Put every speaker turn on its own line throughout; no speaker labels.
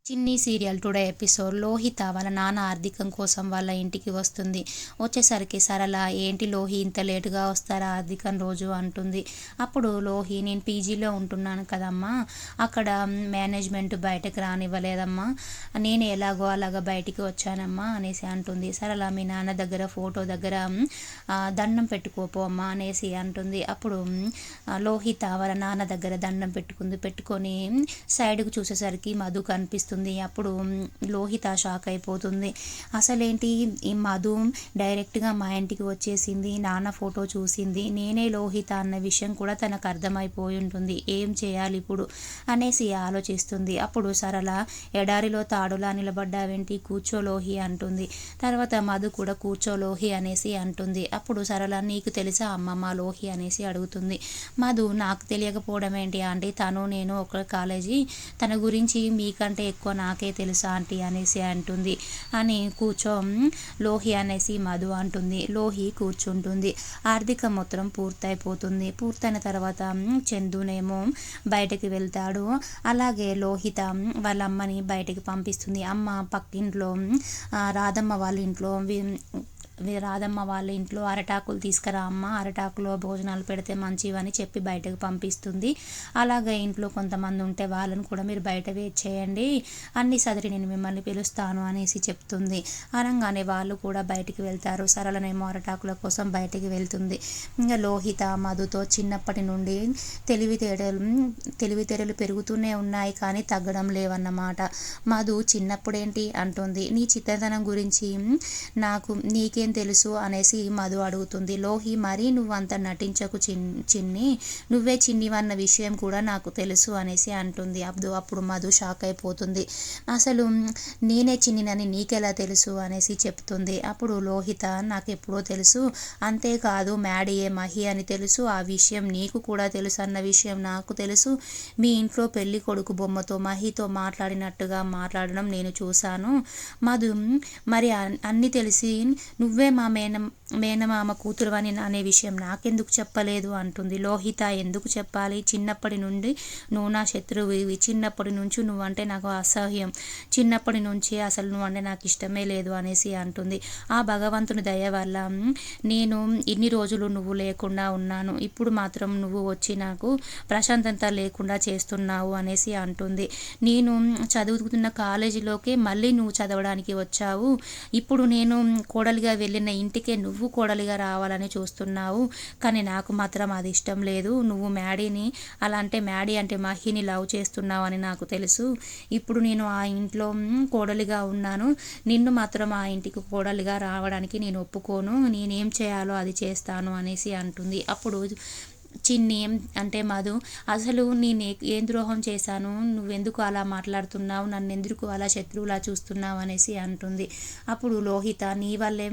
చిన్ని serial today episode Lohitha వాళ్ళ నాన్న ఆర్థికం కోసం వాళ్ళ ఇంటికి వస్తుంది. వచ్చేసరికి సరళ ఏంటి లోహి ఇంత లేటుగా వస్తారా ఆర్థికం రోజు అంటుంది. అప్పుడు లోహి నేను పీజీలో ఉంటున్నాను కదమ్మా, అక్కడ మేనేజ్మెంట్ బయటకు రానివ్వలేదమ్మా, నేను ఎలాగో అలాగా బయటికి వచ్చానమ్మా అనేసి అంటుంది. సరళ మీ నాన్న దగ్గర ఫోటో దగ్గర దండం పెట్టుకోపో అమ్మా అనేసి అంటుంది. అప్పుడు లోహిత వాళ్ళ నాన్న దగ్గర దండం పెట్టుకొని సైడ్కు చూసేసరికి మధు కనిపిస్తుంది. అప్పుడు లోహిత షాక్ అయిపోతుంది. అసలేంటి ఈ మధు డైరెక్ట్గా మా ఇంటికి వచ్చేసింది, నాన్న ఫోటో చూసింది, నేనే లోహిత అన్న విషయం కూడా తనకు అర్థమైపోయి ఉంటుంది. ఏం చేయాలి ఇప్పుడు అనేసి ఆలోచిస్తుంది. అప్పుడు సరళ ఎడారిలో తాడులా నిలబడ్డావేంటి, కూర్చో లోహి అంటుంది. తర్వాత మధు కూడా కూర్చో లోహి అనేసి అంటుంది. అప్పుడు సరళ నీకు తెలుసా అమ్మమ్మ లోహి అనేసి అడుగుతుంది. మధు నాకు తెలియకపోవడం ఏంటి ఆంటీ, తను నేను ఒక కాలేజీ, తన గురించి మీకంటే ఎక్కువ నాకే తెలుసా ఆంటీ అనేసి అంటుంది. అని కూర్చో లోహి అనేసి మధు అంటుంది. లోహి కూర్చుంటుంది. ఆర్థిక మొత్తం పూర్తయిపోతుంది. పూర్తయిన తర్వాత చందునేమో బయటకు వెళ్తాడు. అలాగే లోహిత వాళ్ళ అమ్మని బయటకు పంపిస్తుంది. అమ్మ పక్కింట్లో రాధమ్మ వాళ్ళ ఇంట్లో రాధమ్మ వాళ్ళ ఇంట్లో అరటాకులు తీసుకురా అమ్మ, అరటాకులో భోజనాలు పెడితే మంచివని చెప్పి బయటకు పంపిస్తుంది. అలాగే ఇంట్లో కొంతమంది ఉంటే వాళ్ళని కూడా మీరు బయట వెయిట్ చేయండి, అన్ని సదరి నేను మిమ్మల్ని పిలుస్తాను అనేసి చెప్తుంది. అనగానే వాళ్ళు కూడా బయటికి వెళ్తారు. సరళనేమో అరటాకుల కోసం బయటికి వెళ్తుంది. ఇంకా లోహిత మధుతో చిన్నప్పటి నుండి తెలివితేటలు పెరుగుతూనే ఉన్నాయి కానీ తగ్గడం లేవన్నమాట. మధు చిన్నప్పుడేంటి అంటుంది. నీ చిన్నతనం గురించి నీకేం తెలుసు అనేసి మధు అడుగుతుంది. లోహి మరీ నువ్వంత నటించకు చిన్ని, నువ్వే చిన్నివన్న విషయం కూడా నాకు తెలుసు అనేసి అంటుంది. అప్పుడు మధు షాక్ అయిపోతుంది. అసలు నేనే చిన్నినని నీకెలా తెలుసు అనేసి చెప్తుంది. అప్పుడు లోహిత నాకు ఎప్పుడో తెలుసు, అంతేకాదు మ్యాడీయే మహి అని తెలుసు, ఆ విషయం నీకు కూడా తెలుసు అన్న విషయం నాకు తెలుసు, మీ ఇంట్లో పెళ్లి కొడుకు బొమ్మతో మహితో మాట్లాడినట్టుగా మాట్లాడడం నేను చూశాను. మధు మరి అన్నీ తెలిసి నువ్వే మా మేనమామ కూతురువని అనే విషయం నాకెందుకు చెప్పలేదు అంటుంది. లోహిత ఎందుకు చెప్పాలి, చిన్నప్పటి నుండి నువ్వు నా శత్రువువి, చిన్నప్పటి నుంచి నువ్వంటే నాకు అసహ్యం, చిన్నప్పటి నుంచి అసలు నువ్వంటే నాకు ఇష్టమే లేదు అనేసి అంటుంది. ఆ భగవంతుని దయ వల్ల నేను ఇన్ని రోజులు నువ్వు లేకుండా ఉన్నాను, ఇప్పుడు మాత్రం నువ్వు వచ్చి నాకు ప్రశాంతత లేకుండా చేస్తున్నావు అనేసి అంటుంది. నేను చదువుతున్న కాలేజీలోకే మళ్ళీ నువ్వు చదవడానికి వచ్చావు, ఇప్పుడు నేను కోడలిగా వెళ్ళిన ఇంటికే నువ్వు కోడలిగా రావాలని చూస్తున్నావు, కానీ నాకు మాత్రం అది ఇష్టం లేదు. నువ్వు మ్యాడీని మ్యాడీ అంటే మహిని లవ్ చేస్తున్నావు అని నాకు తెలుసు. ఇప్పుడు నేను ఆ ఇంట్లో కోడలిగా ఉన్నాను, నిన్ను మాత్రం ఆ ఇంటికి కోడలిగా రావడానికి నేను ఒప్పుకోను, నేనేం చేయాలో అది చేస్తాను అనేసి అంటుంది. అప్పుడు చిన్ని అంటే మధు అసలు నేను ఏం ద్రోహం చేశాను, నువ్వెందుకు అలా మాట్లాడుతున్నావు, నన్ను ఎందుకు అలా శత్రువులా చూస్తున్నావు అనేసి అంటుంది. అప్పుడు లోహిత నీ వల్లే,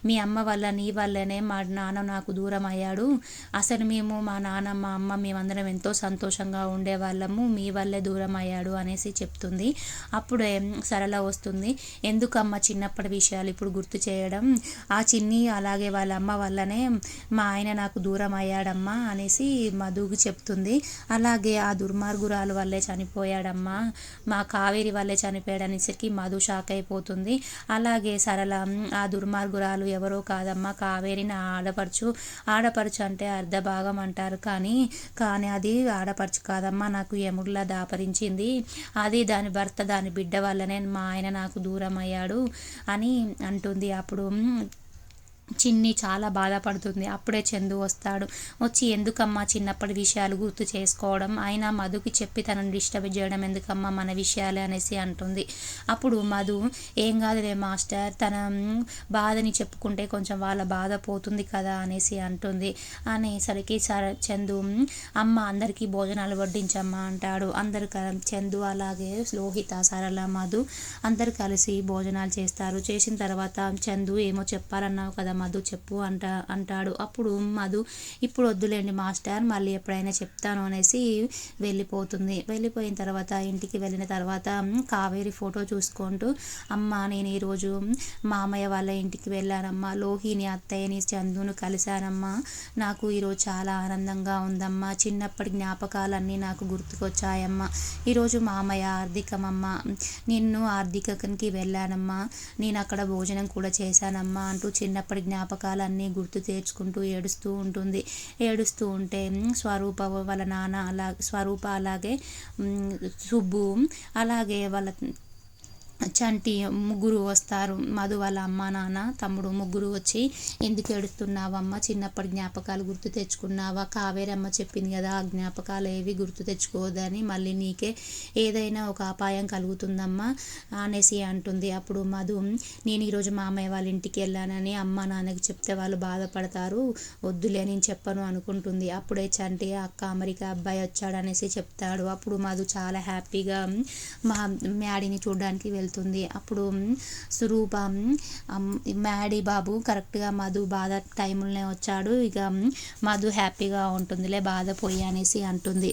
మీ అమ్మ వల్ల, నీ వల్లనే మా నాన్న నాకు దూరం అయ్యాడు, అసలు మేము మా నాన్న మా అమ్మ మేమందరం ఎంతో సంతోషంగా ఉండేవాళ్ళము, మీ వల్లే దూరం అయ్యాడు అనేసి చెప్తుంది. అప్పుడే సరళ వస్తుంది. ఎందుకమ్మ చిన్నప్పటి విషయాలు ఇప్పుడు గుర్తు చేయడం, ఆ చిన్ని అలాగే వాళ్ళ అమ్మ వల్లనే మా ఆయన నాకు దూరం అయ్యాడమ్మా అనేసి మధుకి చెప్తుంది. అలాగే ఆ దుర్మార్గురాలు వల్లే చనిపోయాడమ్మా, మా కావేరి వల్లే చనిపోయాడనేసరికి మధు షాక్ అయిపోతుంది. అలాగే సరళ ఆ దుర్మార్గురాలు ఎవరో కాదమ్మా, కావేరి నా ఆడపడుచు అంటే అర్ధ భాగం అంటారు కానీ అది ఆడపడుచు కాదమ్మా, నాకు ఎముడిలా దాపరించింది, అది దాని భర్త దాని బిడ్డ వల్లనే మా ఆయన నాకు దూరం అయ్యాడు అని అంటుంది. అప్పుడు చిన్ని చాలా బాధపడుతుంది. అప్పుడే చందు వస్తాడు. వచ్చి ఎందుకమ్మా చిన్నప్పటి విషయాలు గుర్తు చేసుకోవడం, అయినా మధుకి చెప్పి తనని డిస్టర్బ్ చేయడం ఎందుకమ్మా, మన విషయాలే అనేసి అంటుంది. అప్పుడు మధు ఏం కాదులే మాస్టర్, తన బాధని చెప్పుకుంటే కొంచెం వాళ్ళ బాధ పోతుంది కదా అనేసి అంటుంది. అనేసరికి చందు అమ్మ అందరికీ భోజనాలు వడ్డించమ్మా అంటాడు. అందరు చందు అలాగే లోహిత సరళ మధు అందరు కలిసి భోజనాలు చేస్తారు. చేసిన తర్వాత చందు ఏమో చెప్పాలన్నావు కదా మధు చెప్పు అంటాడు. అప్పుడు మధు ఇప్పుడు వద్దులేండి మాస్టర్, మళ్ళీ ఎప్పుడైనా చెప్తాను అనేసి వెళ్ళిపోతుంది. వెళ్ళిపోయిన తర్వాత ఇంటికి వెళ్ళిన తర్వాత కావేరి ఫోటో చూసుకుంటూ, అమ్మ నేను ఈరోజు మామయ్య వాళ్ళ ఇంటికి వెళ్ళానమ్మా, లోహిని అత్తయ్యని చందును కలిశానమ్మా, నాకు ఈరోజు చాలా ఆనందంగా ఉందమ్మా, చిన్నప్పటి జ్ఞాపకాలన్నీ నాకు గుర్తుకొచ్చాయమ్మా, ఈరోజు మామయ్య ఆర్థికమమ్మా, నిన్ను ఆర్థికకి వెళ్ళానమ్మా, నేను అక్కడ భోజనం కూడా చేశానమ్మా అంటూ చిన్నప్పటి జ్ఞాపకాలన్నీ గుర్తు తెచ్చుకుంటూ ఏడుస్తూ ఉంటుంది. ఏడుస్తూ ఉంటే స్వరూప వాళ్ళ నాన్న స్వరూప అలాగే సుబ్బు అలాగే వాళ్ళ చంటి ముగ్గురు వస్తారు. మధు వాళ్ళ అమ్మ నాన్న తమ్ముడు ముగ్గురు వచ్చి, ఎందుకు ఏడుస్తున్నావమ్మ, చిన్నప్పటి జ్ఞాపకాలు గుర్తు తెచ్చుకున్నావా, కావేరమ్మ చెప్పింది కదా ఆ జ్ఞాపకాలు ఏవి గుర్తు తెచ్చుకోవద్దని, మళ్ళీ నీకే ఏదైనా ఒక అపాయం కలుగుతుందమ్మా అనేసి అంటుంది. అప్పుడు మధు, నేను ఈరోజు మామయ్య వాళ్ళ ఇంటికి వెళ్ళానని అమ్మ నాన్నకి చెప్తే వాళ్ళు బాధపడతారు, వద్దులే నేను చెప్పను అనుకుంటుంది. అప్పుడే చంటి అక్క అమెరికా అబ్బాయి వచ్చాడనేసి చెప్తాడు. అప్పుడు మధు చాలా హ్యాపీగా మ్యాడీని చూడడానికి వెళ్తుంది. అప్పుడు స్వరూప, మ్యాడీ బాబు కరెక్ట్గా మధు బాధ టైంలోనే వచ్చాడు, ఇక మధు హ్యాపీగా ఉంటుందిలే బాధ పోయి అనేసి అంటుంది.